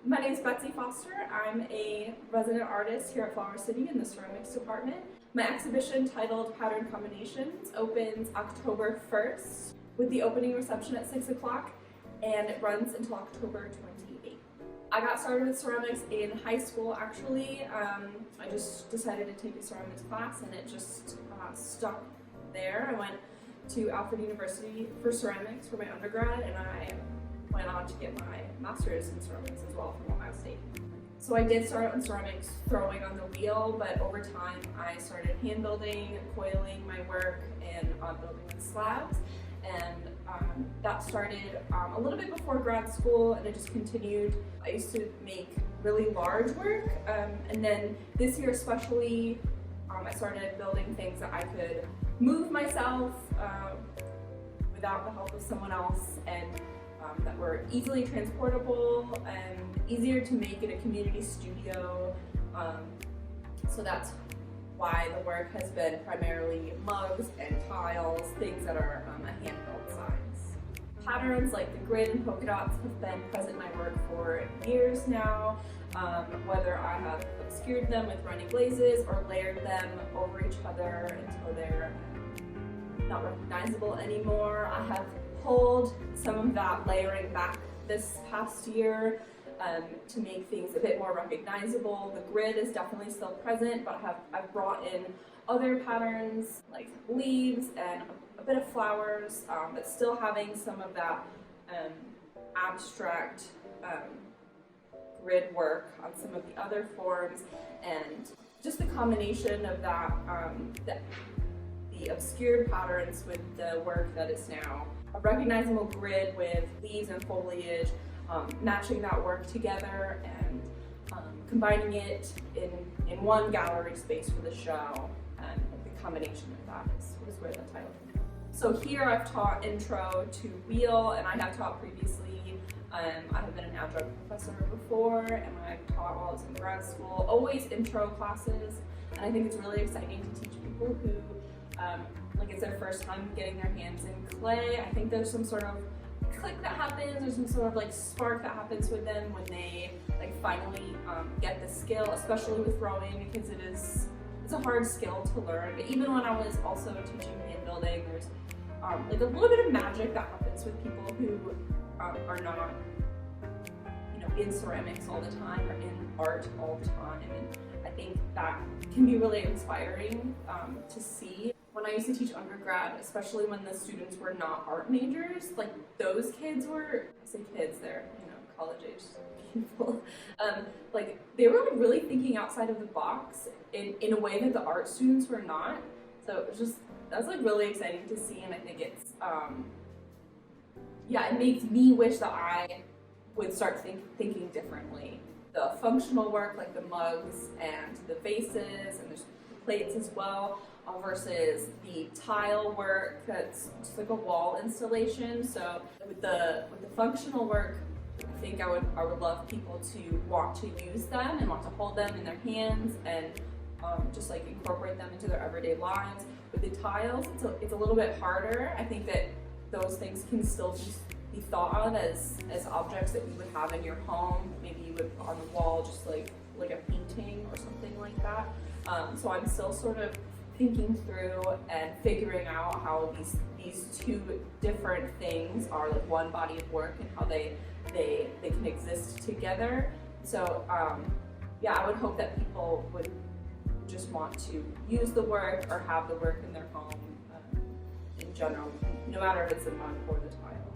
My name is Betsy Foster. I'm a resident artist here at Flower City in the ceramics department. My exhibition titled Pattern Combinations opens October 1st with the opening reception at 6 o'clock, and it runs until October 28th. I got started with ceramics in high school actually. I just decided to take a ceramics class and it just stuck there. I went to Alfred University for ceramics for my undergrad, and I went on to get my master's in ceramics as well from Ohio State. So I did start out in ceramics throwing on the wheel, but over time I started hand building and coiling my work and building with slabs. And that started a little bit before grad school, and it just continued. I used to make really large work, and then this year especially, I started building things that I could move myself without the help of someone else, and that were easily transportable and easier to make in a community studio. So that's why the work has been primarily mugs and tiles, things that are a hand-built size. Patterns like the grid and polka dots have been present in my work for years now, whether I have obscured them with running glazes or layered them over each other until they're not recognizable anymore. I have pulled some of that layering back this past year to make things a bit more recognizable. The grid is definitely still present, but I've brought in other patterns like leaves and a bit of flowers, but still having some of that abstract grid work on some of the other forms, and just the combination of that, the obscured patterns with the work that is now a recognizable grid with leaves and foliage, matching that work together and combining it in one gallery space for the show, and the combination of that is where the title came from. So here I've taught intro to wheel, and I have taught previously. I have been an adjunct professor before, and I've taught while I was in grad school, always intro classes, and I think it's really exciting to teach people who like it's their first time getting their hands in clay. I think there's some sort of click that happens, or some sort of like spark that happens with them when they like finally get the skill, especially with throwing, because it's a hard skill to learn. But even when I was also teaching hand building, there's like a little bit of magic that happens with people who are not, in ceramics all the time or in art all the time. And I think that can be really inspiring to see. When I used to teach undergrad, especially when the students were not art majors, like those kids were, I say kids, they're, college age people, like they were like really thinking outside of the box in a way that the art students were not. So it was just, that's like really exciting to see, and I think it's, it makes me wish that I would start thinking differently. The functional work, like the mugs and the vases, and there's plates as well, versus the tile work that's just like a wall installation. So with the functional work, I think I would love people to want to use them and want to hold them in their hands and just like incorporate them into their everyday lives. With the tiles, it's a little bit harder. I think that those things can still be thought of as objects that you would have in your home. Maybe you would put on the wall, just like a painting or something like that. So I'm still sort of thinking through and figuring out how these two different things are like one body of work and how they can exist together. So I would hope that people would just want to use the work or have the work in their home in general, no matter if it's the mug or the tile.